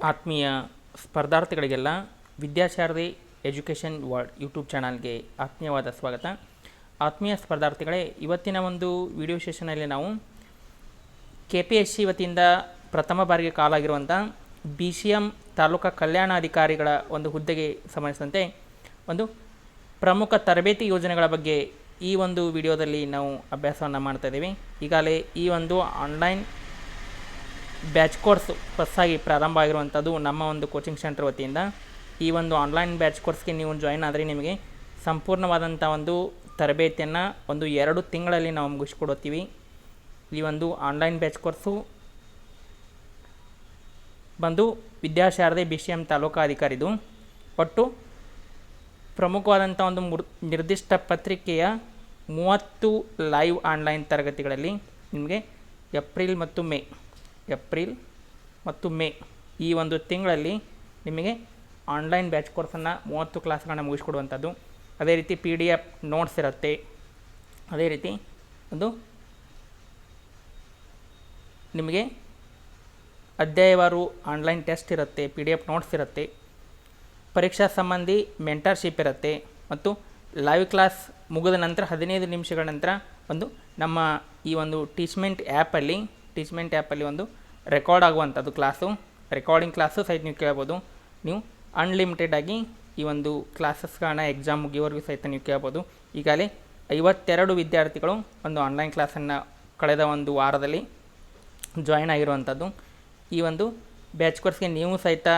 ಆತ್ಮೀಯ ಸ್ಪರ್ಧಾರ್ಥಿಗಳಿಗೆಲ್ಲ ವಿದ್ಯಾಚಾರ್ಯ education world YouTube ಚಾನಲ್ಗೆ ಆತ್ಮೀಯವಾದ ಸ್ವಾಗತ. ಆತ್ಮೀಯ ಸ್ಪರ್ಧಾರ್ಥಿಗಳೇ, ಇವತ್ತಿನ ಒಂದು ವಿಡಿಯೋ ಸೆಷನಲ್ಲಿ ನಾವು KPSC ವತಿಯಿಂದ ಪ್ರಥಮ ಬಾರಿಗೆ ಕಾಲಾಗಿರುವಂಥ BCM ತಾಲೂಕಾ ಕಲ್ಯಾಣಾಧಿಕಾರಿಗಳ ಒಂದು ಹುದ್ದೆಗೆ ಸಂಬಂಧಿಸಿದಂತೆ ಒಂದು ಪ್ರಮುಖ ತರಬೇತಿ ಯೋಜನೆಗಳ ಬಗ್ಗೆ ಈ ಒಂದು ವಿಡಿಯೋದಲ್ಲಿ ನಾವು ಅಭ್ಯಾಸವನ್ನು ಮಾಡ್ತಾಯಿದ್ದೀವಿ. ಈಗಾಗಲೇ ಈ ಒಂದು ಆನ್ಲೈನ್ ಬ್ಯಾಚ್ ಕೋರ್ಸ್ ಹೊಸದಾಗಿ ಪ್ರಾರಂಭ ಆಗಿರುವಂಥದ್ದು ನಮ್ಮ ಒಂದು ಕೋಚಿಂಗ್ ಸೆಂಟರ್ ವತಿಯಿಂದ. ಈ ಒಂದು ಆನ್ಲೈನ್ ಬ್ಯಾಚ್ ಕೋರ್ಸ್ಗೆ ನೀವು ಜಾಯಿನ್ ಆದರೆ ನಿಮಗೆ ಸಂಪೂರ್ಣವಾದಂಥ ಒಂದು ತರಬೇತಿಯನ್ನು 1-2 ತಿಂಗಳಲ್ಲಿ ನಾವು ಮುಗಿಸ್ಕೊಡುತ್ತೀವಿ. ಈ ಒಂದು ಆನ್ಲೈನ್ ಬ್ಯಾಚ್ ಕೋರ್ಸು ಬಂದು ವಿದ್ಯಾಶಾರದೆ BCM ತಾಲೂಕಾ ಅಧಿಕಾರಿದು. ಒಟ್ಟು ಪ್ರಮುಖವಾದಂಥ ಒಂದು ನಿರ್ದಿಷ್ಟ ಪತ್ರಿಕೆಯ 30 ಲೈವ್ ಆನ್ಲೈನ್ ತರಗತಿಗಳಲ್ಲಿ ನಿಮಗೆ ಏಪ್ರಿಲ್ ಮತ್ತು ಮೇ ಈ ಒಂದು ತಿಂಗಳಲ್ಲಿ ನಿಮಗೆ ಆನ್ಲೈನ್ ಬ್ಯಾಚ್ ಕೋರ್ಸನ್ನು 30 ಕ್ಲಾಸ್ಗಳನ್ನ ಮುಗಿಸ್ಕೊಡುವಂಥದ್ದು. ಅದೇ ರೀತಿ PDF ನೋಟ್ಸ್ ಇರುತ್ತೆ. ಅದೇ ರೀತಿ ಒಂದು ನಿಮಗೆ ಅಧ್ಯಾಯವಾರು ಆನ್ಲೈನ್ ಟೆಸ್ಟ್ ಇರುತ್ತೆ, PDF ನೋಟ್ಸ್ ಇರುತ್ತೆ, ಪರೀಕ್ಷಾ ಸಂಬಂಧಿ ಮೆಂಟರ್ಶಿಪ್ ಇರುತ್ತೆ ಮತ್ತು ಲೈವ್ ಕ್ಲಾಸ್ ಮುಗಿದ ನಂತರ 15 ನಿಮಿಷಗಳ ನಂತರ ಒಂದು ನಮ್ಮ ಈ ಒಂದು ಟೀಚ್ಮೆಂಟ್ ಆ್ಯಪಲ್ಲಿ ಒಂದು ರೆಕಾರ್ಡ್ ಆಗುವಂಥದ್ದು ರೆಕಾರ್ಡಿಂಗ್ ಕ್ಲಾಸು ಸಹಿತ ನೀವು ಕೇಳ್ಬೋದು. ನೀವು ಅನ್ಲಿಮಿಟೆಡಾಗಿ ಈ ಒಂದು ಕ್ಲಾಸಸ್ಗಳನ್ನ ಎಕ್ಸಾಮ್ ಮುಗಿಯೋವರೆಗೂ ಸಹಿತ ನೀವು ಕೇಳ್ಬೋದು. ಈಗಾಗಲೇ 52 ವಿದ್ಯಾರ್ಥಿಗಳು ಒಂದು ಆನ್ಲೈನ್ ಕ್ಲಾಸನ್ನು ಕಳೆದ ಒಂದು ವಾರದಲ್ಲಿ ಜಾಯಿನ್ ಆಗಿರುವಂಥದ್ದು. ಈ ಒಂದು ಬ್ಯಾಚ್ ಕೋರ್ಸ್ಗೆ ನೀವು ಸಹಿತ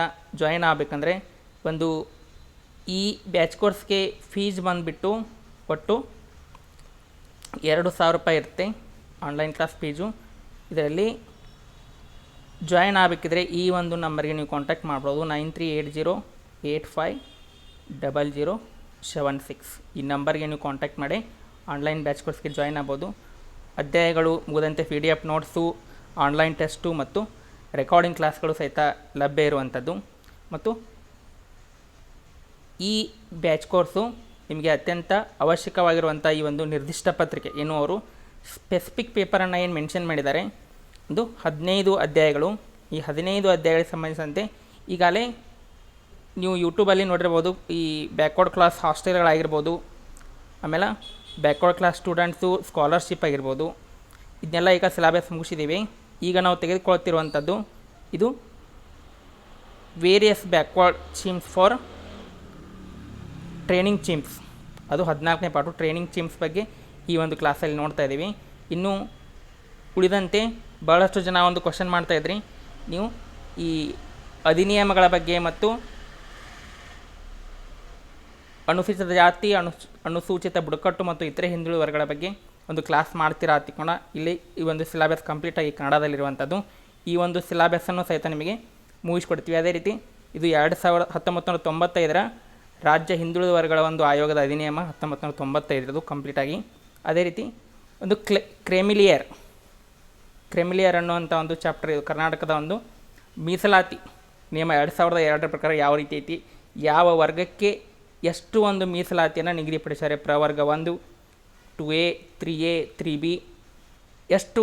ಜಾಯಿನ್ ಆಗಬೇಕಂದ್ರೆ ಈ ಬ್ಯಾಚ್ ಕೋರ್ಸ್ಗೆ ಫೀಸ್ ಬಂದುಬಿಟ್ಟು ಒಟ್ಟು 2,000 ರೂಪಾಯಿ ಇರುತ್ತೆ ಆನ್ಲೈನ್ ಕ್ಲಾಸ್ ಫೀಸು. ಇದರಲ್ಲಿ ಜಾಯಿನ್ ಆಗಬೇಕಿದ್ರೆ ಈ ಒಂದು ನಂಬರ್ಗೆ ನೀವು ಕಾಂಟ್ಯಾಕ್ಟ್ ಮಾಡ್ಬೋದು. 9380850076 ಈ ನಂಬರ್ಗೆ ನೀವು ಕಾಂಟ್ಯಾಕ್ಟ್ ಮಾಡಿ ಆನ್ಲೈನ್ ಬ್ಯಾಚ್ ಕೋರ್ಸ್ಗೆ ಜಾಯಿನ್ ಆಗ್ಬೋದು. ಅಧ್ಯಾಯಗಳು ಮುಗಿದಂತೆ PDF ನೋಟ್ಸು, ಆನ್ಲೈನ್ ಟೆಸ್ಟು ಮತ್ತು ರೆಕಾರ್ಡಿಂಗ್ ಕ್ಲಾಸ್ಗಳು ಸಹಿತ ಲಭ್ಯ ಇರುವಂಥದ್ದು. ಮತ್ತು ಈ ಬ್ಯಾಚ್ ಕೋರ್ಸು ನಿಮಗೆ ಅತ್ಯಂತ ಅವಶ್ಯಕವಾಗಿರುವಂಥ ಈ ಒಂದು ನಿರ್ದಿಷ್ಟ ಪತ್ರಿಕೆ ಏನು ಅವರು ಸ್ಪೆಸಿಫಿಕ್ ಪೇಪರನ್ನು ಏನು ಮೆನ್ಷನ್ ಮಾಡಿದ್ದಾರೆ, ಒಂದು 15 ಅಧ್ಯಾಯಗಳು. ಈ 15 ಅಧ್ಯಾಯಗಳಿಗೆ ಸಂಬಂಧಿಸಿದಂತೆ ಈಗಾಗಲೇ ನೀವು ಯೂಟ್ಯೂಬಲ್ಲಿ ನೋಡಿರ್ಬೋದು. ಈ ಬ್ಯಾಕ್ವರ್ಡ್ ಕ್ಲಾಸ್ ಹಾಸ್ಟೆಲ್ಗಳಾಗಿರ್ಬೋದು, ಆಮೇಲೆ ಬ್ಯಾಕ್ವರ್ಡ್ ಕ್ಲಾಸ್ ಸ್ಟೂಡೆಂಟ್ಸು ಸ್ಕಾಲರ್ಶಿಪ್ ಆಗಿರ್ಬೋದು, ಇದನ್ನೆಲ್ಲ ಈಗ ಸಿಲೆಬಸ್ ಮುಗಿಸಿದ್ದೀವಿ. ಈಗ ನಾವು ತೆಗೆದುಕೊಳ್ತಿರುವಂಥದ್ದು ಇದು various backward themes for training themes, ಅದು 14ನೇ ಪಾಠು ಟ್ರೈನಿಂಗ್ ಥೀಮ್ಸ್ ಬಗ್ಗೆ ಈ ಒಂದು ಕ್ಲಾಸಲ್ಲಿ ನೋಡ್ತಾ ಇದ್ದೀವಿ. ಇನ್ನು ಉಳಿದಂತೆ ಭಾಳಷ್ಟು ಜನ ಒಂದು ಕ್ವಶನ್ ಮಾಡ್ತಾಯಿದ್ರಿ, ನೀವು ಈ ಅಧಿನಿಯಮಗಳ ಬಗ್ಗೆ ಮತ್ತು ಅನುಸೂಚಿತ ಜಾತಿ, ಅನುಸೂಚಿತ ಬುಡಕಟ್ಟು ಮತ್ತು ಇತರೆ ಹಿಂದುಳಿದ ವರ್ಗಗಳ ಬಗ್ಗೆ ಒಂದು ಕ್ಲಾಸ್ ಮಾಡ್ತೀರಾ ಹತ್ತಿಕೊಂಡು ಇಲ್ಲಿ ಈ ಒಂದು ಸಿಲೆಬಸ್ ಕಂಪ್ಲೀಟಾಗಿ ಕನ್ನಡದಲ್ಲಿರುವಂಥದ್ದು. ಈ ಒಂದು ಸಿಲೆಬಸ್ಸನ್ನು ಸಹಿತ ನಿಮಗೆ ಮುಗಿಸ್ಕೊಡ್ತೀವಿ. ಅದೇ ರೀತಿ ಇದು 1995ರ ರಾಜ್ಯ ಹಿಂದುಳಿದ ವರ್ಗಗಳ ಒಂದು ಆಯೋಗದ ಅಧಿನಿಯಮ 1995 ಕಂಪ್ಲೀಟಾಗಿ. ಅದೇ ರೀತಿ ಒಂದು ಕ್ರೆಮಿಲಿಯರ್ ಅನ್ನುವಂಥ ಒಂದು ಚಾಪ್ಟರ್, ಇದು ಕರ್ನಾಟಕದ ಒಂದು ಮೀಸಲಾತಿ ನಿಯಮ 2002 ಪ್ರಕಾರ ಯಾವ ರೀತಿ ಐತಿ, ಯಾವ ವರ್ಗಕ್ಕೆ ಎಷ್ಟು ಒಂದು ಮೀಸಲಾತಿಯನ್ನು ನಿಗದಿಪಡಿಸಿದ್ದಾರೆ, ಪ್ರವರ್ಗ 1, 2A, 3A, 3B ಎಷ್ಟು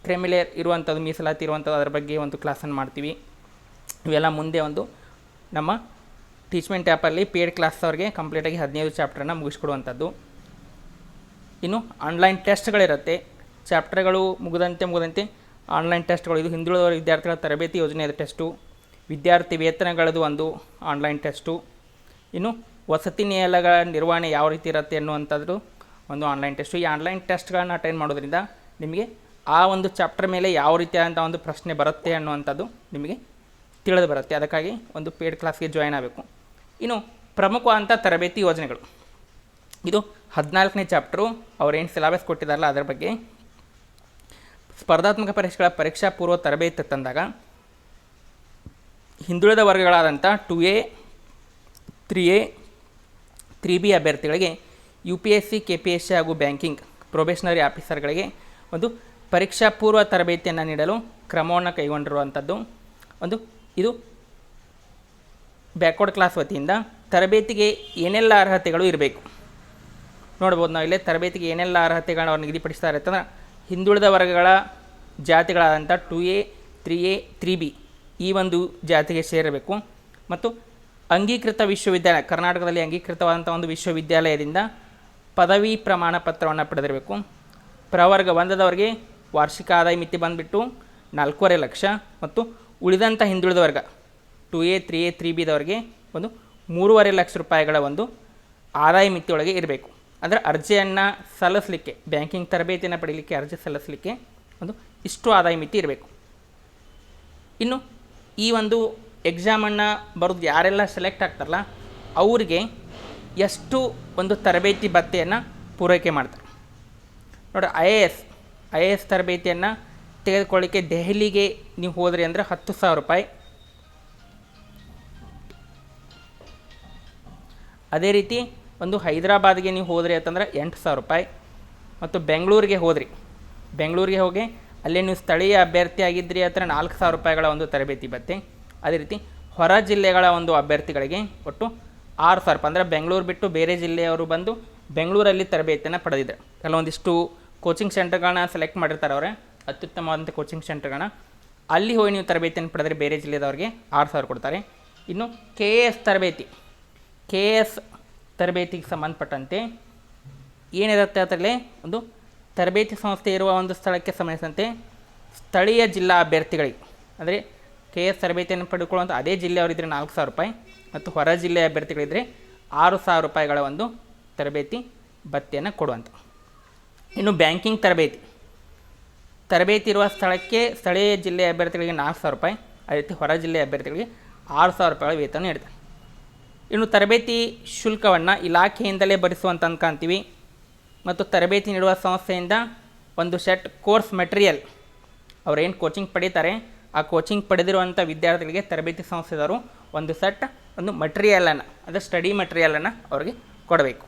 ಕ್ರೆಮಿಲಿಯರ್ ಇರುವಂಥದ್ದು, ಮೀಸಲಾತಿ ಇರುವಂಥದ್ದು, ಅದರ ಬಗ್ಗೆ ಒಂದು ಕ್ಲಾಸನ್ನು ಮಾಡ್ತೀವಿ. ಇವೆಲ್ಲ ಮುಂದೆ ಒಂದು ನಮ್ಮ ಟೀಚ್ಮೆಂಟ್ ಆ್ಯಪಲ್ಲಿ ಪೇಯ್ಡ್ ಕ್ಲಾಸ್ ಅವ್ರಿಗೆ ಕಂಪ್ಲೀಟಾಗಿ 15 ಚಾಪ್ಟರನ್ನು ಮುಗಿಸ್ಕೊಡುವಂಥದ್ದು. ಇನ್ನು ಆನ್ಲೈನ್ ಟೆಸ್ಟ್ಗಳಿರುತ್ತೆ. ಚಾಪ್ಟರ್ಗಳು ಮುಗಿದಂತೆ ಆನ್ಲೈನ್ ಟೆಸ್ಟ್ಗಳು, ಇದು ಹಿಂದುಳಿದ ವಿದ್ಯಾರ್ಥಿಗಳ ತರಬೇತಿ ಯೋಜನೆಯ ಟೆಸ್ಟು, ವಿದ್ಯಾರ್ಥಿ ವೇತನಗಳದು ಒಂದು ಆನ್ಲೈನ್ ಟೆಸ್ಟು, ಇನ್ನು ವಸತಿ ನಿಲಯಗಳ ನಿರ್ವಹಣೆ ಯಾವ ರೀತಿ ಇರುತ್ತೆ ಅನ್ನುವಂಥದ್ದು ಒಂದು ಆನ್ಲೈನ್ ಟೆಸ್ಟು. ಈ ಆನ್ಲೈನ್ ಟೆಸ್ಟ್ಗಳನ್ನು ಅಟೆಂಡ್ ಮಾಡೋದ್ರಿಂದ ನಿಮಗೆ ಆ ಒಂದು ಚಾಪ್ಟರ್ ಮೇಲೆ ಯಾವ ರೀತಿಯಾದಂಥ ಒಂದು ಪ್ರಶ್ನೆ ಬರುತ್ತೆ ಅನ್ನುವಂಥದ್ದು ನಿಮಗೆ ತಿಳಿದು ಬರುತ್ತೆ. ಅದಕ್ಕಾಗಿ ಒಂದು ಪೇಯ್ಡ್ ಕ್ಲಾಸ್ಗೆ ಜಾಯಿನ್ ಆಗಬೇಕು. ಇನ್ನು ಪ್ರಮುಖವಾದಂಥ ತರಬೇತಿ ಯೋಜನೆಗಳು, ಇದು 14ನೇ ಚಾಪ್ಟರು. ಅವ್ರೇನು ಸಿಲೆಬಸ್ ಕೊಟ್ಟಿದ್ದಾರಲ್ಲ ಅದರ ಬಗ್ಗೆ. ಸ್ಪರ್ಧಾತ್ಮಕ ಪರೀಕ್ಷೆಗಳ ಪರೀಕ್ಷಾ ಪೂರ್ವ ತರಬೇತಿ ತಂದಾಗ ಹಿಂದುಳಿದ ವರ್ಗಗಳಾದಂಥ 2A, 3A, 3B ಅಭ್ಯರ್ಥಿಗಳಿಗೆ UPSC, KPSC ಹಾಗೂ ಬ್ಯಾಂಕಿಂಗ್ ಪ್ರೊಬೇಷನರಿ ಆಫೀಸರ್ಗಳಿಗೆ ಒಂದು ಪರೀಕ್ಷಾ ಪೂರ್ವ ತರಬೇತಿಯನ್ನು ನೀಡಲು ಕ್ರಮವನ್ನು ಕೈಗೊಂಡಿರುವಂಥದ್ದು. ಇದು ಬ್ಯಾಕ್ವರ್ಡ್ ಕ್ಲಾಸ್ ವತಿಯಿಂದ ತರಬೇತಿಗೆ ಏನೆಲ್ಲ ಅರ್ಹತೆಗಳು ಇರಬೇಕು ನೋಡ್ಬೋದು. ನಾವು ಇಲ್ಲೇ ತರಬೇತಿಗೆ ಏನೆಲ್ಲ ಅರ್ಹತೆಗಳನ್ನ ಅವ್ರು ನಿಗದಿಪಡಿಸ್ತಾ ಇರ್ತಂದ್ರೆ ಹಿಂದುಳಿದ ವರ್ಗಗಳ ಜಾತಿಗಳಾದಂಥ 2A, 3A, 3B ಈ ಒಂದು ಜಾತಿಗೆ ಸೇರಬೇಕು. ಮತ್ತು ಅಂಗೀಕೃತ ವಿಶ್ವವಿದ್ಯಾಲಯ, ಕರ್ನಾಟಕದಲ್ಲಿ ಅಂಗೀಕೃತವಾದಂಥ ಒಂದು ವಿಶ್ವವಿದ್ಯಾಲಯದಿಂದ ಪದವಿ ಪ್ರಮಾಣ ಪತ್ರವನ್ನು ಪಡೆದಿರಬೇಕು. ಪ್ರವರ್ಗ 1ದವರಿಗೆ ವಾರ್ಷಿಕ ಆದಾಯ ಮಿತಿ ಬಂದುಬಿಟ್ಟು 4.5 ಲಕ್ಷ ಮತ್ತು ಉಳಿದಂಥ ಹಿಂದುಳಿದ ವರ್ಗ 2A 3A 3Bದವರಿಗೆ ಒಂದು 3.5 ಲಕ್ಷ ರೂಪಾಯಿಗಳ ಒಂದು ಆದಾಯ ಮಿತಿಯೊಳಗೆ ಇರಬೇಕು. ಅಂದರೆ ಅರ್ಜಿಯನ್ನು ಸಲ್ಲಿಸಲಿಕ್ಕೆ, ಬ್ಯಾಂಕಿಂಗ್ ತರಬೇತಿಯನ್ನು ಪಡೀಲಿಕ್ಕೆ ಅರ್ಜಿ ಸಲ್ಲಿಸಲಿಕ್ಕೆ ಒಂದು ಇಷ್ಟು ಆದಾಯ ಮಿತಿ ಇರಬೇಕು. ಇನ್ನು ಈ ಒಂದು ಎಕ್ಸಾಮನ್ನು ಬರೋದು ಯಾರೆಲ್ಲ ಸೆಲೆಕ್ಟ್ ಆಗ್ತಾರಲ್ಲ ಅವರಿಗೆ ಎಷ್ಟು ಒಂದು ತರಬೇತಿ ಭತ್ಯೆಯನ್ನು ಪೂರೈಕೆ ಮಾಡ್ತಾರೆ ನೋಡಿ. ಐ ಎ ಎಸ್ ತರಬೇತಿಯನ್ನು ತೆಗೆದುಕೊಳ್ಳಿಕ್ಕೆ ದೆಹಲಿಗೆ ನೀವು ಹೋದ್ರಿ ಅಂದರೆ 10,000 ರೂಪಾಯಿ. ಅದೇ ರೀತಿ ಒಂದು ಹೈದರಾಬಾದ್ಗೆ ನೀವು ಹೋದ್ರಿ ಅಂತಂದ್ರೆ 8,000 ರೂಪಾಯಿ. ಮತ್ತು ಬೆಂಗಳೂರಿಗೆ ಹೋಗಿ ಅಲ್ಲೇ ನೀವು ಸ್ಥಳೀಯ ಅಭ್ಯರ್ಥಿ ಆಗಿದ್ರಿ ಹತ್ರ 4,000 ರೂಪಾಯಿಗಳ ಒಂದು ತರಬೇತಿ ಭತ್ಯೆ. ಅದೇ ರೀತಿ ಹೊರ ಜಿಲ್ಲೆಗಳ ಒಂದು ಅಭ್ಯರ್ಥಿಗಳಿಗೆ ಒಟ್ಟು 6,000 ರೂಪಾಯಿ. ಅಂದರೆ ಬೆಂಗಳೂರು ಬಿಟ್ಟು ಬೇರೆ ಜಿಲ್ಲೆಯವರು ಬಂದು ಬೆಂಗಳೂರಲ್ಲಿ ತರಬೇತಿಯನ್ನು ಪಡೆದಿದ್ದಾರೆ. ಕೆಲವೊಂದಿಷ್ಟು ಕೋಚಿಂಗ್ ಸೆಂಟರ್ಗಳನ್ನ ಸೆಲೆಕ್ಟ್ ಮಾಡಿರ್ತಾರೆ ಅವರೇ, ಅತ್ಯುತ್ತಮವಾದಂಥ ಕೋಚಿಂಗ್ ಸೆಂಟರ್ಗಳನ್ನ. ಅಲ್ಲಿ ಹೋಗಿ ನೀವು ತರಬೇತಿಯನ್ನು ಪಡೆದರೆ ಬೇರೆ ಜಿಲ್ಲೆದವ್ರಿಗೆ 6,000 ಕೊಡ್ತಾರೆ. ಇನ್ನು ಕೆ ಎ ಎಸ್ ತರಬೇತಿಗೆ ಸಂಬಂಧಪಟ್ಟಂತೆ ಏನಿರುತ್ತೆ ಅದರಲ್ಲಿ ಒಂದು ತರಬೇತಿ ಸಂಸ್ಥೆ ಇರುವ ಒಂದು ಸ್ಥಳಕ್ಕೆ ಸಂಬಂಧಿಸಿದಂತೆ ಸ್ಥಳೀಯ ಜಿಲ್ಲಾ ಅಭ್ಯರ್ಥಿಗಳಿಗೆ, ಅಂದರೆ ಕೆ ಎಸ್ ತರಬೇತಿಯನ್ನು ಪಡೆದುಕೊಳ್ಳುವಂಥ ಅದೇ ಜಿಲ್ಲೆಯವರಿದ್ದರೆ 4,000 ರೂಪಾಯಿ ಮತ್ತು ಹೊರ ಜಿಲ್ಲೆಯ ಅಭ್ಯರ್ಥಿಗಳಿದ್ದರೆ 6,000 ರೂಪಾಯಿಗಳ ಒಂದು ತರಬೇತಿ ಭತ್ಯೆಯನ್ನು ಕೊಡುವಂಥ. ಇನ್ನು ಬ್ಯಾಂಕಿಂಗ್ ತರಬೇತಿ ಇರುವ ಸ್ಥಳಕ್ಕೆ ಸ್ಥಳೀಯ ಜಿಲ್ಲೆಯ ಅಭ್ಯರ್ಥಿಗಳಿಗೆ 4,000 ರೂಪಾಯಿ, ಅದೇ ರೀತಿ ಹೊರ ಜಿಲ್ಲೆಯ ಅಭ್ಯರ್ಥಿಗಳಿಗೆ 6,000 ರೂಪಾಯಿಗಳ ವೇತನ ನೀಡ್ತಾರೆ. ಇನ್ನು ತರಬೇತಿ ಶುಲ್ಕವನ್ನು ಇಲಾಖೆಯಿಂದಲೇ ಭರಿಸುವಂತ ಅನ್ಕೊಂತೀವಿ. ಮತ್ತು ತರಬೇತಿ ನೀಡುವ ಸಂಸ್ಥೆಯಿಂದ ಒಂದು ಸೆಟ್ ಕೋರ್ಸ್ ಮೆಟೀರಿಯಲ್, ಅವರೇನು ಕೋಚಿಂಗ್ ಪಡೀತಾರೆ ಆ ಕೋಚಿಂಗ್ ಪಡೆದಿರುವಂಥ ವಿದ್ಯಾರ್ಥಿಗಳಿಗೆ ತರಬೇತಿ ಸಂಸ್ಥೆದವರು ಒಂದು ಸೆಟ್ ಒಂದು ಮಟೀರಿಯಲನ್ನು, ಅಂದರೆ ಸ್ಟಡಿ ಮಟೀರಿಯಲನ್ನು ಅವ್ರಿಗೆ ಕೊಡಬೇಕು.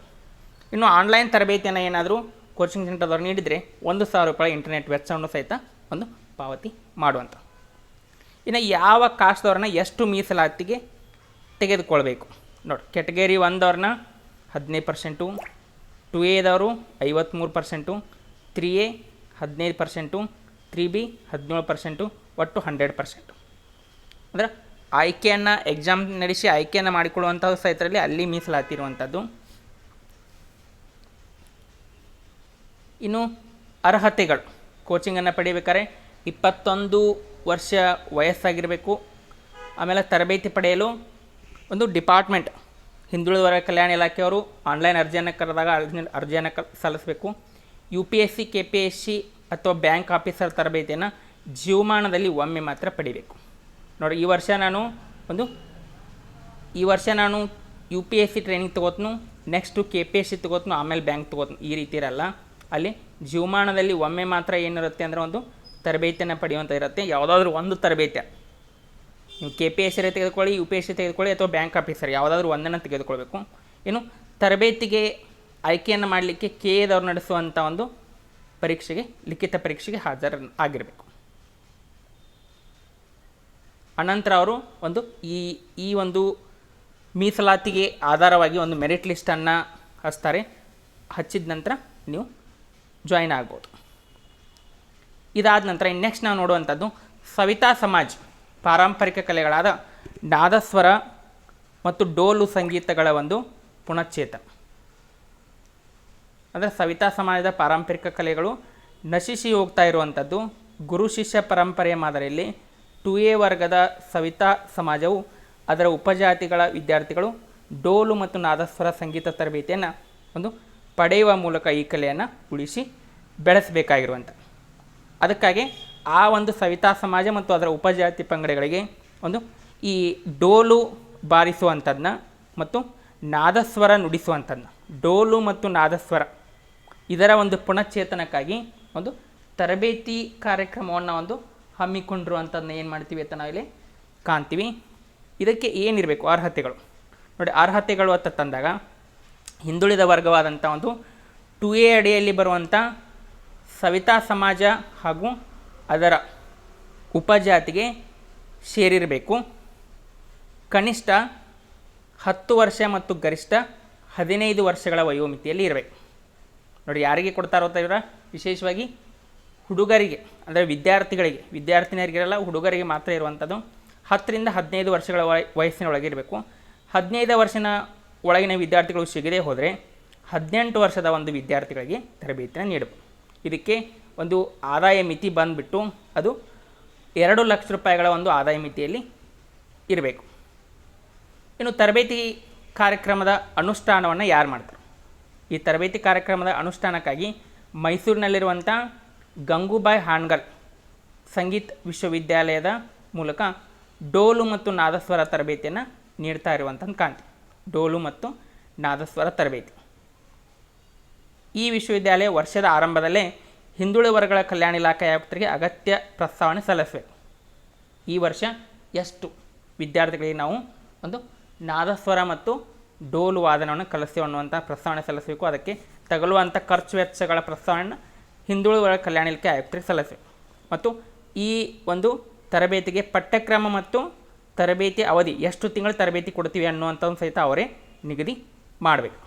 ಇನ್ನು ಆನ್ಲೈನ್ ತರಬೇತಿಯನ್ನು ಏನಾದರೂ ಕೋಚಿಂಗ್ ಸೆಂಟರ್ದವ್ರು ನೀಡಿದರೆ 1,000 ರೂಪಾಯಿ ಇಂಟರ್ನೆಟ್ ವೆಚ್ಚವನ್ನು ಸಹಿತ ಒಂದು ಪಾವತಿ ಮಾಡುವಂಥ. ಇನ್ನು ಯಾವ ಕಾಸ್ಟ್ದವ್ರನ್ನ ಎಷ್ಟು ಮೀಸಲಾತಿಗೆ ತೆಗೆದುಕೊಳ್ಬೇಕು ನೋಡಿ. ಕ್ಯಾಟಗರಿ 1ದವ್ರನ್ನ 15%, 2Aದವರು 53%, 3A 15%, 3B 17%, ಒಟ್ಟು 100%. ಅಂದರೆ ಆಯ್ಕೆಯನ್ನು ಎಕ್ಸಾಮ್ ನಡೆಸಿ ಆಯ್ಕೆಯನ್ನು ಮಾಡಿಕೊಳ್ಳುವಂಥದ್ದು ಸಹಿತರಲ್ಲಿ ಅಲ್ಲಿ ಮೀಸಲಾತಿ ಇರುವಂಥದ್ದು. ಇನ್ನು ಅರ್ಹತೆಗಳು, ಕೋಚಿಂಗನ್ನು ಪಡೆಯಬೇಕಾದ್ರೆ 21 ವರ್ಷ ವಯಸ್ಸಾಗಿರಬೇಕು. ಆಮೇಲೆ ತರಬೇತಿ ಪಡೆಯಲು ಒಂದು ಡಿಪಾರ್ಟ್ಮೆಂಟ್, ಹಿಂದುಳಿದ ವರ್ಗ ಕಲ್ಯಾಣ ಇಲಾಖೆಯವರು ಆನ್ಲೈನ್ ಅರ್ಜಿಯನ್ನು ಕರೆದಾಗ ಅರ್ಜಿಯನ್ನು ಸಲ್ಲಿಸಬೇಕು. UPSC KPSC ಅಥವಾ ಬ್ಯಾಂಕ್ ಆಫೀಸರ್ ತರಬೇತಿಯನ್ನು ಜೀವಮಾನದಲ್ಲಿ ಒಮ್ಮೆ ಮಾತ್ರ ಪಡಿಬೇಕು ನೋಡಿ. ಈ ವರ್ಷ ನಾನು UPSC ಟ್ರೈನಿಂಗ್ ತೊಗೋತ್ನು, ನೆಕ್ಸ್ಟು KPSC ತೊಗೋತ್ನು, ಆಮೇಲೆ ಬ್ಯಾಂಕ್ ತೊಗೋತ್ನು, ಈ ರೀತಿ ಇರಲ್ಲ. ಅಲ್ಲಿ ಜೀವಮಾನದಲ್ಲಿ ಒಮ್ಮೆ ಮಾತ್ರ ಏನಿರುತ್ತೆ ಅಂದರೆ ಒಂದು ತರಬೇತಿಯನ್ನು ಪಡೆಯುವಂಥ ಇರುತ್ತೆ. ಯಾವುದಾದ್ರೂ ಒಂದು ತರಬೇತಿ ನೀವು KPSC ತೆಗೆದುಕೊಳ್ಳಿ, UPSC ತೆಗೆದುಕೊಳ್ಳಿ ಅಥವಾ ಬ್ಯಾಂಕ್ ಆಫೀಸರ್ ಯಾವುದಾದ್ರೂ ಒಂದನ್ನು ತೆಗೆದುಕೊಳ್ಬೇಕು. ಇನ್ನು ತರಬೇತಿಗೆ ಆಯ್ಕೆಯನ್ನು ಮಾಡಲಿಕ್ಕೆ KAದವ್ರು ನಡೆಸುವಂಥ ಒಂದು ಪರೀಕ್ಷೆಗೆ, ಲಿಖಿತ ಪರೀಕ್ಷೆಗೆ ಹಾಜರಾಗಿರಬೇಕು. ಅನಂತರ ಅವರು ಒಂದು ಈ ಒಂದು ಮೀಸಲಾತಿಗೆ ಆಧಾರವಾಗಿ ಒಂದು ಮೆರಿಟ್ ಲಿಸ್ಟನ್ನು ಹಚ್ತಾರೆ. ಹಚ್ಚಿದ ನಂತರ ನೀವು ಜಾಯಿನ್ ಆಗ್ಬೋದು. ಇದಾದ ನಂತರ ನೆಕ್ಸ್ಟ್ ನಾವು ನೋಡುವಂಥದ್ದು ಸವಿತಾ ಸಮಾಜ್, ಪಾರಂಪರಿಕ ಕಲೆಗಳಾದ ನಾದಸ್ವರ ಮತ್ತು ಡೋಲು ಸಂಗೀತಗಳ ಒಂದು ಪುನಶ್ಚೇತನ. ಅಂದರೆ ಸವಿತಾ ಸಮಾಜದ ಪಾರಂಪರಿಕ ಕಲೆಗಳು ನಶಿಸಿ ಹೋಗ್ತಾ ಇರುವಂಥದ್ದು. ಗುರು ಶಿಷ್ಯ ಪರಂಪರೆಯ ಮಾದರಿಯಲ್ಲಿ 2A ವರ್ಗದ ಸವಿತಾ ಸಮಾಜವು ಅದರ ಉಪಜಾತಿಗಳ ವಿದ್ಯಾರ್ಥಿಗಳು ಡೋಲು ಮತ್ತು ನಾದಸ್ವರ ಸಂಗೀತ ತರಬೇತಿಯನ್ನು ಒಂದು ಪಡೆಯುವ ಮೂಲಕ ಈ ಕಲೆಯನ್ನು ಉಳಿಸಿ ಬೆಳೆಸಬೇಕಾಗಿರುವಂಥ. ಅದಕ್ಕಾಗಿ ಆ ಒಂದು ಸವಿತಾ ಸಮಾಜ ಮತ್ತು ಅದರ ಉಪಜಾತಿ ಪಂಗಡಗಳಿಗೆ ಒಂದು ಈ ಡೋಲು ಬಾರಿಸುವಂಥದ್ದನ್ನ ಮತ್ತು ನಾದಸ್ವರ ನುಡಿಸುವಂಥದ್ದನ್ನ, ಡೋಲು ಮತ್ತು ನಾದಸ್ವರ ಇದರ ಒಂದು ಪುನಶ್ಚೇತನಕ್ಕಾಗಿ ಒಂದು ತರಬೇತಿ ಕಾರ್ಯಕ್ರಮವನ್ನು ಒಂದು ಹಮ್ಮಿಕೊಂಡಿರುವಂಥದ್ದನ್ನ ಏನು ಮಾಡ್ತೀವಿ ಅಂತ ನಾವಿಲ್ಲಿ ಕಾಣ್ತೀವಿ. ಇದಕ್ಕೆ ಏನಿರಬೇಕು ಅರ್ಹತೆಗಳು ನೋಡಿ. ಅರ್ಹತೆಗಳು ಅಂತ ತಂದಾಗ ಹಿಂದುಳಿದ ವರ್ಗವಾದಂಥ ಒಂದು 2A ಅಡಿಯಲ್ಲಿ ಬರುವಂಥ ಸವಿತಾ ಸಮಾಜ ಹಾಗೂ ಅದರ ಉಪಜಾತಿಗೆ ಸೇರಿರಬೇಕು. ಕನಿಷ್ಠ 10 ವರ್ಷ ಮತ್ತು ಗರಿಷ್ಠ 15 ವರ್ಷಗಳ ವಯೋಮಿತಿಯಲ್ಲಿ ಇರಬೇಕು ನೋಡಿ. ಯಾರಿಗೆ ಕೊಡ್ತಾರೋ ಇವರ ವಿಶೇಷವಾಗಿ ಹುಡುಗರಿಗೆ, ಅಂದರೆ ವಿದ್ಯಾರ್ಥಿನಿಯರಿಗಿರಲ್ಲ, ಹುಡುಗರಿಗೆ ಮಾತ್ರ ಇರುವಂಥದ್ದು. 10ರಿಂದ 15 ವರ್ಷಗಳ ವಯಸ್ಸಿನೊಳಗೆ ಇರಬೇಕು. 15 ವರ್ಷದ ಒಳಗಿನ ವಿದ್ಯಾರ್ಥಿಗಳು ಸಿಗದೇ ಹೋದರೆ 18 ವರ್ಷದ ಒಂದು ವಿದ್ಯಾರ್ಥಿಗಳಿಗೆ ತರಬೇತಿಯನ್ನು ನೀಡಬೇಕು. ಇದಕ್ಕೆ ಒಂದು ಆದಾಯ ಮಿತಿ ಬಂದುಬಿಟ್ಟು ಅದು 2 ಲಕ್ಷ ರೂಪಾಯಿಗಳ ಒಂದು ಆದಾಯ ಮಿತಿಯಲ್ಲಿ ಇರಬೇಕು. ಇನ್ನು ತರಬೇತಿ ಕಾರ್ಯಕ್ರಮದ ಅನುಷ್ಠಾನವನ್ನು ಯಾರು ಮಾಡ್ತಾರೆ? ಈ ತರಬೇತಿ ಕಾರ್ಯಕ್ರಮದ ಅನುಷ್ಠಾನಕ್ಕಾಗಿ ಮೈಸೂರಿನಲ್ಲಿರುವಂಥ ಗಂಗೂಬಾಯಿ ಹಾನ್ಗಲ್ ಸಂಗೀತ ವಿಶ್ವವಿದ್ಯಾಲಯದ ಮೂಲಕ ಡೋಲು ಮತ್ತು ನಾದಸ್ವರ ತರಬೇತಿಯನ್ನು ನೀಡ್ತಾ ಇರುವಂಥದ್ದು ಕಾಣ್ತೀವಿ. ಡೋಲು ಮತ್ತು ನಾದಸ್ವರ ತರಬೇತಿ. ಈ ವಿಶ್ವವಿದ್ಯಾಲಯ ವರ್ಷದ ಆರಂಭದಲ್ಲೇ ಹಿಂದುಳಿದ ವರ್ಗಗಳ ಕಲ್ಯಾಣ ಇಲಾಖೆ ಆಯುಕ್ತರಿಗೆ ಅಗತ್ಯ ಪ್ರಸ್ತಾವನೆ ಸಲ್ಲಿಸಬೇಕು. ಈ ವರ್ಷ ಎಷ್ಟು ವಿದ್ಯಾರ್ಥಿಗಳಿಗೆ ನಾವು ಒಂದು ನಾದಸ್ವರ ಮತ್ತು ಡೋಲು ವಾದನವನ್ನು ಕಲಿಸ್ತೇವೆ ಅನ್ನುವಂಥ ಪ್ರಸ್ತಾವನೆ ಸಲ್ಲಿಸಬೇಕು. ಅದಕ್ಕೆ ತಗಲುವಂಥ ಖರ್ಚು ವೆಚ್ಚಗಳ ಪ್ರಸ್ತಾವನೆಯನ್ನು ಹಿಂದುಳಿದ ವರ್ಗ ಕಲ್ಯಾಣ ಇಲಾಖೆ ಆಯುಕ್ತರಿಗೆ ಸಲ್ಲಿಸಬೇಕು. ಮತ್ತು ಈ ಒಂದು ತರಬೇತಿಗೆ ಪಠ್ಯಕ್ರಮ ಮತ್ತು ತರಬೇತಿ ಅವಧಿ ಎಷ್ಟು ತಿಂಗಳು ತರಬೇತಿ ಕೊಡ್ತೀವಿ ಅನ್ನುವಂಥದ್ದು ಸಹಿತ ಅವರೇ ನಿಗದಿ ಮಾಡಬೇಕು.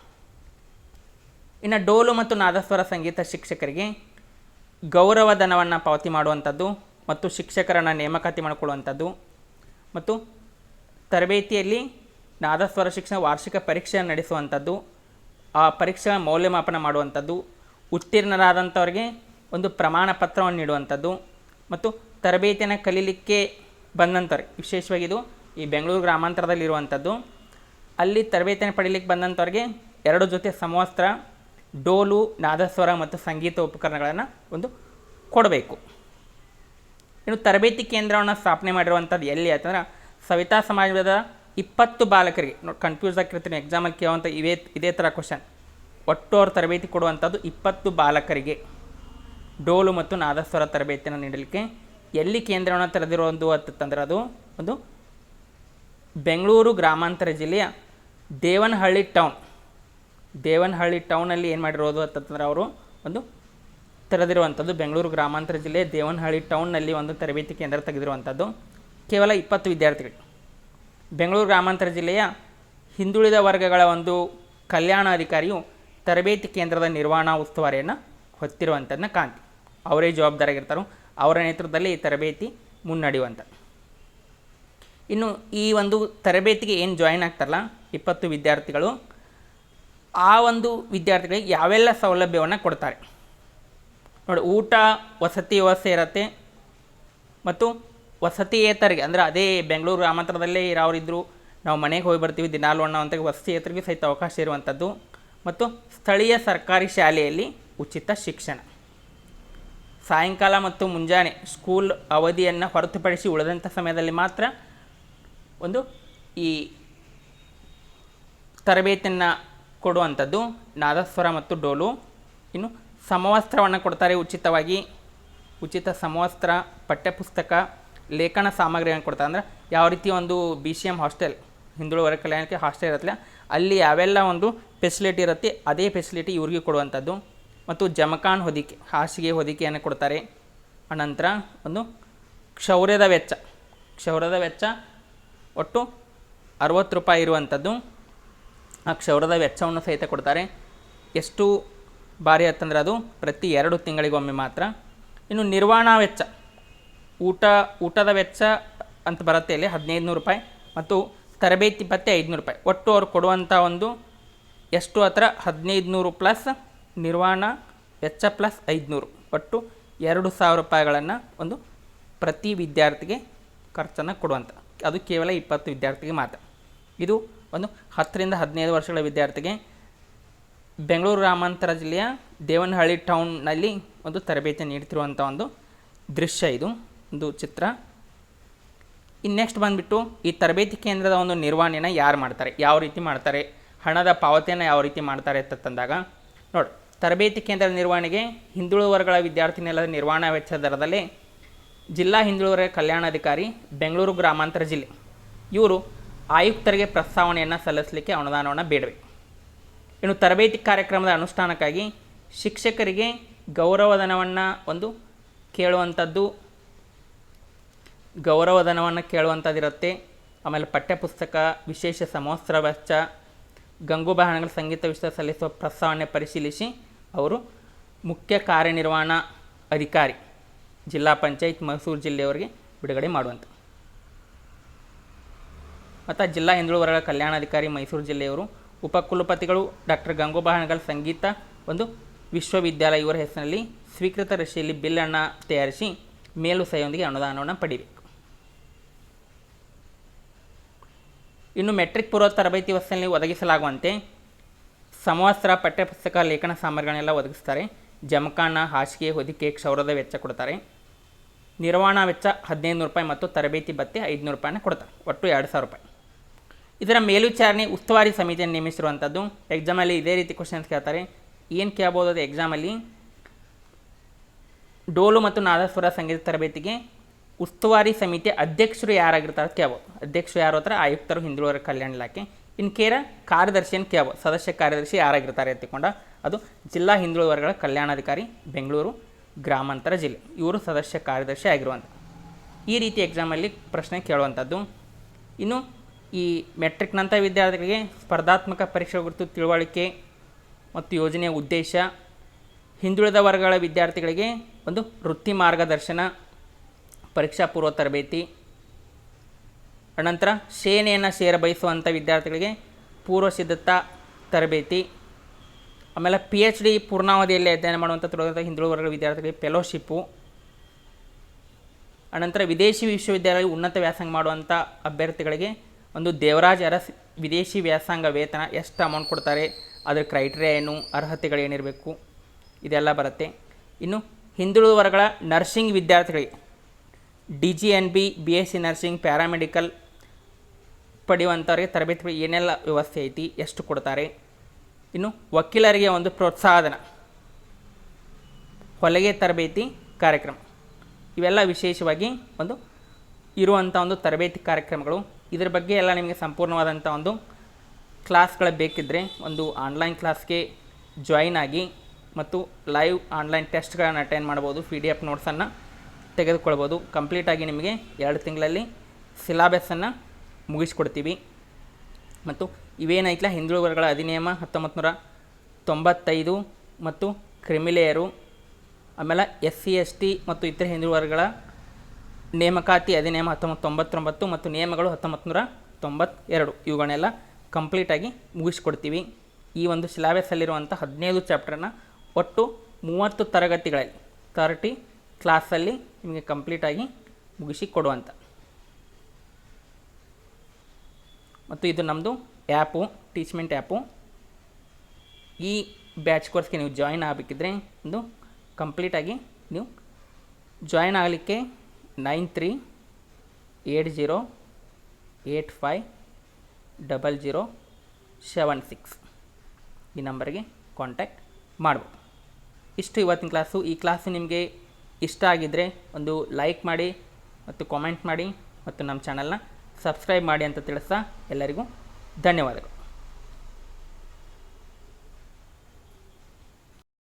ಇನ್ನು ಡೋಲು ಮತ್ತು ನಾದಸ್ವರ ಸಂಗೀತ ಶಿಕ್ಷಕರಿಗೆ ಗೌರವಧನವನ್ನು ಪಾವತಿ ಮಾಡುವಂಥದ್ದು ಮತ್ತು ಶಿಕ್ಷಕರನ್ನು ನೇಮಕಾತಿ ಮಾಡಿಕೊಳ್ಳುವಂಥದ್ದು ಮತ್ತು ತರಬೇತಿಯಲ್ಲಿ ನಾದಸ್ವರ ಶಿಕ್ಷಣ ವಾರ್ಷಿಕ ಪರೀಕ್ಷೆಯನ್ನು ನಡೆಸುವಂಥದ್ದು, ಆ ಪರೀಕ್ಷೆಗಳ ಮೌಲ್ಯಮಾಪನ ಮಾಡುವಂಥದ್ದು, ಉತ್ತೀರ್ಣರಾದಂಥವ್ರಿಗೆ ಒಂದು ಪ್ರಮಾಣ ಪತ್ರವನ್ನು ನೀಡುವಂಥದ್ದು ಮತ್ತು ತರಬೇತಿಯನ್ನು ಕಲೀಲಿಕ್ಕೆ ಬಂದಂಥವ್ರಿಗೆ, ವಿಶೇಷವಾಗಿ ಇದು ಈ ಬೆಂಗಳೂರು ಗ್ರಾಮಾಂತರದಲ್ಲಿರುವಂಥದ್ದು, ಅಲ್ಲಿ ತರಬೇತಿಯನ್ನು ಪಡೀಲಿಕ್ಕೆ ಬಂದಂಥವ್ರಿಗೆ 2 ಜೊತೆ ಸಮವಸ್ತ್ರ, ಡೋಲು, ನಾದಸ್ವರ ಮತ್ತು ಸಂಗೀತ ಉಪಕರಣಗಳನ್ನು ಒಂದು ಕೊಡಬೇಕು. ಇನ್ನು ತರಬೇತಿ ಕೇಂದ್ರವನ್ನು ಸ್ಥಾಪನೆ ಮಾಡಿರುವಂಥದ್ದು ಎಲ್ಲಿ ಅಂತಂದ್ರೆ ಸವಿತಾ ಸಮಾಜದ 20 ಬಾಲಕರಿಗೆ. ನೋಡಿ, ಕನ್ಫ್ಯೂಸ್ ಆಗಿರ್ತೀನಿ, ಎಕ್ಸಾಮಲ್ಲಿ ಕೇಳುವಂಥ ಇದೇ ಥರ ಕ್ವಶನ್. ಒಟ್ಟು ಅವ್ರು ತರಬೇತಿ ಕೊಡುವಂಥದ್ದು 20 ಬಾಲಕರಿಗೆ ಡೋಲು ಮತ್ತು ನಾದಸ್ವರ ತರಬೇತಿಯನ್ನು ನೀಡಲಿಕ್ಕೆ ಎಲ್ಲಿ ಕೇಂದ್ರವನ್ನು ತೆರೆದಿರೋದು ಅಂತಂದ್ರೆ ಅದು ಒಂದು ಬೆಂಗಳೂರು ಗ್ರಾಮಾಂತರ ಜಿಲ್ಲೆಯ ದೇವನಹಳ್ಳಿ ಟೌನಲ್ಲಿ ಏನು ಮಾಡಿರೋದು ಅಂತಂದ್ರೆ ಅವರು ಒಂದು ತೆರೆದಿರುವಂಥದ್ದು. ಬೆಂಗಳೂರು ಗ್ರಾಮಾಂತರ ಜಿಲ್ಲೆ ದೇವನಹಳ್ಳಿ ಟೌನ್ನಲ್ಲಿ ಒಂದು ತರಬೇತಿ ಕೇಂದ್ರ ತೆಗೆದಿರುವಂಥದ್ದು. ಕೇವಲ 20 ವಿದ್ಯಾರ್ಥಿಗಳು. ಬೆಂಗಳೂರು ಗ್ರಾಮಾಂತರ ಜಿಲ್ಲೆಯ ಹಿಂದುಳಿದ ವರ್ಗಗಳ ಒಂದು ಕಲ್ಯಾಣಾಧಿಕಾರಿಯು ತರಬೇತಿ ಕೇಂದ್ರದ ನಿರ್ವಹಣಾ ಉಸ್ತುವಾರಿಯನ್ನು ಹೊತ್ತಿರುವಂಥದ್ದನ್ನ ಕಾಣ್ತೀವಿ. ಅವರೇ ಜವಾಬ್ದಾರಿಯಾಗಿರ್ತಾರೋ, ಅವರ ನೇತೃತ್ವದಲ್ಲಿ ಈ ತರಬೇತಿ ಮುನ್ನಡೆಯುವಂಥ. ಇನ್ನು ಈ ಒಂದು ತರಬೇತಿಗೆ ಏನು ಜಾಯಿನ್ ಆಗ್ತಾರಲ್ಲ 20 ವಿದ್ಯಾರ್ಥಿಗಳು, ಆ ಒಂದು ವಿದ್ಯಾರ್ಥಿಗಳಿಗೆ ಯಾವೆಲ್ಲ ಸೌಲಭ್ಯವನ್ನು ಕೊಡ್ತಾರೆ ನೋಡಿ. ಊಟ ವಸತಿ ವ್ಯವಸ್ಥೆ ಇರುತ್ತೆ ಮತ್ತು ವಸತಿಯೇತರಿಗೆ ಅಂದರೆ ಅದೇ ಬೆಂಗಳೂರು ಗ್ರಾಮಾಂತರದಲ್ಲೇ ಇರೋರಿದ್ದರು ನಾವು ಮನೆಗೆ ಹೋಗಿ ಬರ್ತೀವಿ ದಿನಾಲು ಅನ್ನೋವಂಥ ವಸತಿಯೇತರಿಗೆ ಸಹಿತ ಅವಕಾಶ ಇರುವಂಥದ್ದು ಮತ್ತು ಸ್ಥಳೀಯ ಸರ್ಕಾರಿ ಶಾಲೆಯಲ್ಲಿ ಉಚಿತ ಶಿಕ್ಷಣ. ಸಾಯಂಕಾಲ ಮತ್ತು ಮುಂಜಾನೆ ಸ್ಕೂಲ್ ಅವಧಿಯನ್ನು ಹೊರತುಪಡಿಸಿ ಉಳಿದಂಥ ಸಮಯದಲ್ಲಿ ಮಾತ್ರ ಒಂದು ಈ ತರಬೇತಿಯನ್ನು ಕೊಡುವಂಥದ್ದು ನಾದಸ್ವರ ಮತ್ತು ಡೋಲು. ಇನ್ನು ಸಮವಸ್ತ್ರವನ್ನು ಕೊಡ್ತಾರೆ ಉಚಿತವಾಗಿ. ಉಚಿತ ಸಮವಸ್ತ್ರ, ಪಠ್ಯಪುಸ್ತಕ, ಲೇಖನ ಸಾಮಗ್ರಿಯನ್ನು ಕೊಡ್ತಾರೆ. ಅಂದರೆ ಯಾವ ರೀತಿ ಒಂದು BCM ಹಾಸ್ಟೆಲ್, ಹಿಂದುಳಿದ ವರ್ಗ ಕಲ್ಯಾಣಕ್ಕೆ ಹಾಸ್ಟೆಲ್ ಇರುತ್ತಲ್ಲ, ಅಲ್ಲಿ ಯಾವೆಲ್ಲ ಒಂದು ಫೆಸಿಲಿಟಿ ಇರುತ್ತೆ ಅದೇ ಫೆಸಿಲಿಟಿ ಇವ್ರಿಗೆ ಕೊಡುವಂಥದ್ದು. ಮತ್ತು ಜಮಖಾನ್ ಹೊದಿಕೆ, ಹಾಸಿಗೆ ಹೊದಿಕೆಯನ್ನು ಕೊಡ್ತಾರೆ. ಅನಂತರ ಒಂದು ಕ್ಷೌರ್ಯದ ವೆಚ್ಚ ಒಟ್ಟು 60 ರೂಪಾಯಿ ಇರುವಂಥದ್ದು. ಆ ಕ್ಷೌರದ ವೆಚ್ಚವನ್ನು ಸಹಿತ ಕೊಡ್ತಾರೆ. ಎಷ್ಟು ಬಾರಿ ಅಂತಂದರೆ ಅದು ಪ್ರತಿ 2 ತಿಂಗಳಿಗೊಮ್ಮೆ ಮಾತ್ರ. ಇನ್ನು ನಿರ್ವಹಣಾ ವೆಚ್ಚ, ಊಟದ ವೆಚ್ಚ ಅಂತ ಬರುತ್ತೆ ಇಲ್ಲಿ 1500 ರೂಪಾಯಿ ಮತ್ತು ತರಬೇತಿ ಭತ್ಯೆ 500 ರೂಪಾಯಿ. ಒಟ್ಟು ಅವ್ರು ಕೊಡುವಂಥ ಒಂದು ಎಷ್ಟು ಹತ್ರ 1500 ಪ್ಲಸ್ ನಿರ್ವಹಣಾ ವೆಚ್ಚ ಪ್ಲಸ್ 500, ಒಟ್ಟು 2000 ರೂಪಾಯಿಗಳನ್ನು ಒಂದು ಪ್ರತಿ ವಿದ್ಯಾರ್ಥಿಗೆ ಖರ್ಚನ್ನು ಕೊಡುವಂಥ. ಅದು ಕೇವಲ 20 ವಿದ್ಯಾರ್ಥಿಗೆ ಮಾತ್ರ. ಇದು ಒಂದು 10ರಿಂದ 15 ವರ್ಷಗಳ ವಿದ್ಯಾರ್ಥಿಗೆ ಬೆಂಗಳೂರು ಗ್ರಾಮಾಂತರ ಜಿಲ್ಲೆಯ ದೇವನಹಳ್ಳಿ ಟೌನ್ನಲ್ಲಿ ಒಂದು ತರಬೇತಿ ನೀಡ್ತಿರುವಂಥ ಒಂದು ದೃಶ್ಯ, ಇದು ಒಂದು ಚಿತ್ರ. ಇನ್ನು ನೆಕ್ಸ್ಟ್ ಬಂದುಬಿಟ್ಟು ಈ ತರಬೇತಿ ಕೇಂದ್ರದ ಒಂದು ನಿರ್ವಹಣೆಯನ್ನು ಯಾರು ಮಾಡ್ತಾರೆ, ಯಾವ ರೀತಿ ಮಾಡ್ತಾರೆ, ಹಣದ ಪಾವತಿಯನ್ನು ಯಾವ ರೀತಿ ಮಾಡ್ತಾರೆ ಅಂತಂದಾಗ ನೋಡಿ, ತರಬೇತಿ ಕೇಂದ್ರದ ನಿರ್ವಹಣೆಗೆ ಹಿಂದುಳಿದ ವರ್ಗಗಳ ವಿದ್ಯಾರ್ಥಿನಿಯರ ನಿರ್ವಹಣಾ ವೆಚ್ಚ ದರದಲ್ಲಿ ಜಿಲ್ಲಾ ಹಿಂದುಳಿದ ವರ್ಗ ಕಲ್ಯಾಣಾಧಿಕಾರಿ ಬೆಂಗಳೂರು ಗ್ರಾಮಾಂತರ ಜಿಲ್ಲೆ ಇವರು ಆಯುಕ್ತರಿಗೆ ಪ್ರಸ್ತಾವನೆಯನ್ನು ಸಲ್ಲಿಸಲಿಕ್ಕೆ ಅನುದಾನವನ್ನು ಬೇಡಬೇಕು. ಇನ್ನು ತರಬೇತಿ ಕಾರ್ಯಕ್ರಮದ ಅನುಷ್ಠಾನಕ್ಕಾಗಿ ಶಿಕ್ಷಕರಿಗೆ ಗೌರವಧನವನ್ನು ಒಂದು ಕೇಳುವಂಥದ್ದಿರುತ್ತೆ. ಆಮೇಲೆ ಪಠ್ಯಪುಸ್ತಕ, ವಿಶೇಷ ಸಮವಸ್ತ್ರ ವೆಚ್ಚ, ಗಂಗೂಬಾಯಿ ಹಾನ್ಗಲ್ ಸಂಗೀತ ವಿಷಯ ಸಲ್ಲಿಸುವ ಪ್ರಸ್ತಾವನೆ ಪರಿಶೀಲಿಸಿ ಅವರು ಮುಖ್ಯ ಕಾರ್ಯನಿರ್ವಹಣಾ ಅಧಿಕಾರಿ ಜಿಲ್ಲಾ ಪಂಚಾಯತ್ ಮೈಸೂರು ಜಿಲ್ಲೆಯವರಿಗೆ ಬಿಡುಗಡೆ ಮಾಡುವಂಥ. ಮತ್ತು ಜಿಲ್ಲಾ ಹಿಂದುಳಿದ ವರ್ಗಗಳ ಕಲ್ಯಾಣಾಧಿಕಾರಿ ಮೈಸೂರು ಜಿಲ್ಲೆಯವರು, ಉಪಕುಲಪತಿಗಳು ಡಾಕ್ಟರ್ ಗಂಗೋಬಾ ಹಣಗಲ್ ಸಂಗೀತ ಒಂದು ವಿಶ್ವವಿದ್ಯಾಲಯ ಇವರ ಹೆಸರಿನಲ್ಲಿ ಸ್ವೀಕೃತ ರಶಿಯಲ್ಲಿ ಬಿಲ್ಲನ್ನು ತಯಾರಿಸಿ ಮೇಲು ಸಹಿಯೊಂದಿಗೆ ಅನುದಾನವನ್ನು ಪಡೆಯಬೇಕು. ಇನ್ನು ಮೆಟ್ರಿಕ್ ಪೂರ್ವ ತರಬೇತಿ ವ್ಯವಸ್ಥೆಯಲ್ಲಿ ಒದಗಿಸಲಾಗುವಂತೆ ಸಮವಸ್ತ್ರ, ಪಠ್ಯಪುಸ್ತಕ, ಲೇಖನ ಸಾಮಗ್ರಿಗಳನ್ನೆಲ್ಲ ಒದಗಿಸ್ತಾರೆ. ಜಮಖಾನ, ಹಾಸಿಗೆ, ಹೊದಿಕೆ, ಕ್ಷೌರದ ವೆಚ್ಚ ಕೊಡ್ತಾರೆ. ನಿರ್ವಹಣಾ ವೆಚ್ಚ 1500 ರೂಪಾಯಿ ಮತ್ತು ತರಬೇತಿ ಭತ್ಯೆ 500 ರೂಪಾಯಿನ ಕೊಡ್ತಾರೆ. ಒಟ್ಟು 2000 ರೂಪಾಯಿ. ಇದರ ಮೇಲ್ವಿಚಾರಣೆ ಉಸ್ತುವಾರಿ ಸಮಿತಿಯನ್ನು ನೇಮಿಸಿರುವಂಥದ್ದು. ಎಕ್ಸಾಮಲ್ಲಿ ಇದೇ ರೀತಿ ಕ್ವಶನ್ಸ್ ಕೇಳ್ತಾರೆ. ಏನು ಕೇಳ್ಬೋದು ಅದು ಎಕ್ಸಾಮಲ್ಲಿ, ಡೋಲು ಮತ್ತು ನಾದಸ್ವರ ಸಂಗೀತ ತರಬೇತಿಗೆ ಉಸ್ತುವಾರಿ ಸಮಿತಿಯ ಅಧ್ಯಕ್ಷರು ಯಾರಾಗಿರ್ತಾರೆ ಕೇಳ್ಬೋದು. ಅಧ್ಯಕ್ಷರು ಯಾರು ಹತ್ರ ಆಯುಕ್ತರು, ಹಿಂದುಳಿದ ಕಲ್ಯಾಣ ಇಲಾಖೆ. ಇನ್ನು ಕಾರ್ಯದರ್ಶಿಯನ್ನು ಕೇಳ್ಬೋದು. ಸದಸ್ಯ ಕಾರ್ಯದರ್ಶಿ ಯಾರಾಗಿರ್ತಾರೆ ಎತ್ತಿಕೊಂಡ ಅದು ಜಿಲ್ಲಾ ಹಿಂದುಳಿದ ವರ್ಗಗಳ ಕಲ್ಯಾಣಾಧಿಕಾರಿ, ಬೆಂಗಳೂರು ಗ್ರಾಮಾಂತರ ಜಿಲ್ಲೆ, ಇವರು ಸದಸ್ಯ ಕಾರ್ಯದರ್ಶಿ ಆಗಿರುವಂಥ. ಈ ರೀತಿ ಎಕ್ಸಾಮಲ್ಲಿ ಪ್ರಶ್ನೆ ಕೇಳುವಂಥದ್ದು. ಇನ್ನು ಈ ಮೆಟ್ರಿಕ್ನಂಥ ವಿದ್ಯಾರ್ಥಿಗಳಿಗೆ ಸ್ಪರ್ಧಾತ್ಮಕ ಪರೀಕ್ಷೆ ಕುರಿತು ತಿಳುವಳಿಕೆ ಮತ್ತು ಯೋಜನೆಯ ಉದ್ದೇಶ, ಹಿಂದುಳಿದ ವರ್ಗಗಳ ವಿದ್ಯಾರ್ಥಿಗಳಿಗೆ ಒಂದು ವೃತ್ತಿ ಮಾರ್ಗದರ್ಶನ, ಪರೀಕ್ಷಾ ಪೂರ್ವ ತರಬೇತಿ, ಅನಂತರ ಸೇನೆಯನ್ನು ಸೇರ ಬಯಸುವಂಥ ವಿದ್ಯಾರ್ಥಿಗಳಿಗೆ ಪೂರ್ವ ಸಿದ್ಧತಾ ತರಬೇತಿ, ಆಮೇಲೆ PhD ಪೂರ್ಣಾವಧಿಯಲ್ಲಿ ಅಧ್ಯಯನ ಮಾಡುವಂಥ ಹಿಂದುಳಿದ ವರ್ಗಗಳ ವಿದ್ಯಾರ್ಥಿಗಳಿಗೆ ಫೆಲೋಶಿಪ್ಪು, ಅನಂತರ ವಿದೇಶಿ ವಿಶ್ವವಿದ್ಯಾಲಯ ಉನ್ನತ ವ್ಯಾಸಂಗ ಮಾಡುವಂಥ ಅಭ್ಯರ್ಥಿಗಳಿಗೆ ಒಂದು ದೇವರಾಜ್ ಅರಸ್ ವಿದೇಶಿ ವ್ಯಾಸಂಗ ವೇತನ ಎಷ್ಟು ಅಮೌಂಟ್ ಕೊಡ್ತಾರೆ, ಅದರ ಕ್ರೈಟೀರಿಯಾ ಏನು, ಅರ್ಹತೆಗಳೇನಿರಬೇಕು, ಇದೆಲ್ಲ ಬರುತ್ತೆ. ಇನ್ನು ಹಿಂದುಳಿದ ವರ್ಗಗಳ ನರ್ಸಿಂಗ್ ವಿದ್ಯಾರ್ಥಿಗಳಿಗೆ DGNB, BSc ನರ್ಸಿಂಗ್, ಪ್ಯಾರಾಮೆಡಿಕಲ್ ಪಡೆಯುವಂಥವ್ರಿಗೆ ತರಬೇತಿ ಏನೆಲ್ಲ ವ್ಯವಸ್ಥೆ ಐತಿ, ಎಷ್ಟು ಕೊಡ್ತಾರೆ. ಇನ್ನು ವಕೀಲರಿಗೆ ಒಂದು ಪ್ರೋತ್ಸಾಹಧನ, ಹೊಲಿಗೆ ತರಬೇತಿ ಕಾರ್ಯಕ್ರಮ, ಇವೆಲ್ಲ ವಿಶೇಷವಾಗಿ ಒಂದು ಇರುವಂಥ ಒಂದು ತರಬೇತಿ ಕಾರ್ಯಕ್ರಮಗಳು. ಇದರ ಬಗ್ಗೆ ಎಲ್ಲ ನಿಮಗೆ ಸಂಪೂರ್ಣವಾದಂಥ ಒಂದು ಕ್ಲಾಸ್ಗಳು ಬೇಕಿದ್ದರೆ ಒಂದು ಆನ್ಲೈನ್ ಕ್ಲಾಸ್ಗೆ ಜಾಯಿನ್ ಆಗಿ ಮತ್ತು ಲೈವ್ ಆನ್ಲೈನ್ ಟೆಸ್ಟ್ಗಳನ್ನು ಅಟೆಂಡ್ ಮಾಡ್ಬೋದು. PDF ನೋಟ್ಸನ್ನು ತೆಗೆದುಕೊಳ್ಬೋದು. ಕಂಪ್ಲೀಟಾಗಿ ನಿಮಗೆ 2 ತಿಂಗಳಲ್ಲಿ ಸಿಲಾಬಸ್ಸನ್ನು ಮುಗಿಸ್ಕೊಡ್ತೀವಿ. ಮತ್ತು ಇವೇನೈತಲ್ಲ ಹಿಂದುಳಿದ ವರ್ಗಗಳ ಅಧಿನಿಯಮ 1995 ಮತ್ತು ಕ್ರಿಮಿಲೇಯರು, ಆಮೇಲೆ SC ST ಮತ್ತು ಇತರ ಹಿಂದುಳಿದ ವರ್ಗಗಳ ನೇಮಕಾತಿ ಅಧಿನಿಯಮ 1999 ಮತ್ತು ನಿಯಮಗಳು 1992, ಇವುಗಳನ್ನೆಲ್ಲ ಕಂಪ್ಲೀಟಾಗಿ ಮುಗಿಸ್ಕೊಡ್ತೀವಿ. ಈ ಒಂದು ಸಿಲಾಬಸ್ಸಲ್ಲಿರುವಂಥ 15 ಚಾಪ್ಟರ್ನ ಒಟ್ಟು 30 ತರಗತಿಗಳಲ್ಲಿ 30 ಕ್ಲಾಸಲ್ಲಿ ನಿಮಗೆ ಕಂಪ್ಲೀಟಾಗಿ ಮುಗಿಸಿ ಕೊಡುವಂಥ. ಮತ್ತು ಇದು ನಮ್ಮದು ಆ್ಯಪು, ಟೀಚ್ಮೆಂಟ್ ಆ್ಯಪು. ಈ ಬ್ಯಾಚ್ ಕೋರ್ಸ್ಗೆ ನೀವು ಜಾಯಿನ್ ಆಗಬೇಕಿದ್ರೆ ಒಂದು ಕಂಪ್ಲೀಟಾಗಿ ನೀವು ಜಾಯಿನ್ ಆಗಲಿಕ್ಕೆ 9380850076 ಈ ನಂಬರ್ಗೆ ಕಾಂಟ್ಯಾಕ್ಟ್ ಮಾಡ್ಬೋದು. ಇಷ್ಟು ಇವತ್ತಿನ ಕ್ಲಾಸು. ಈ ಕ್ಲಾಸು ನಿಮಗೆ ಇಷ್ಟ ಆಗಿದ್ದರೆ ಒಂದು ಲೈಕ್ ಮಾಡಿ ಮತ್ತು ಕಾಮೆಂಟ್ ಮಾಡಿ ಮತ್ತು ನಮ್ಮ ಚಾನಲ್ನ ಸಬ್ಸ್ಕ್ರೈಬ್ ಮಾಡಿ ಅಂತ ತಿಳಿಸ್ತಾ ಎಲ್ಲರಿಗೂ ಧನ್ಯವಾದಗಳು.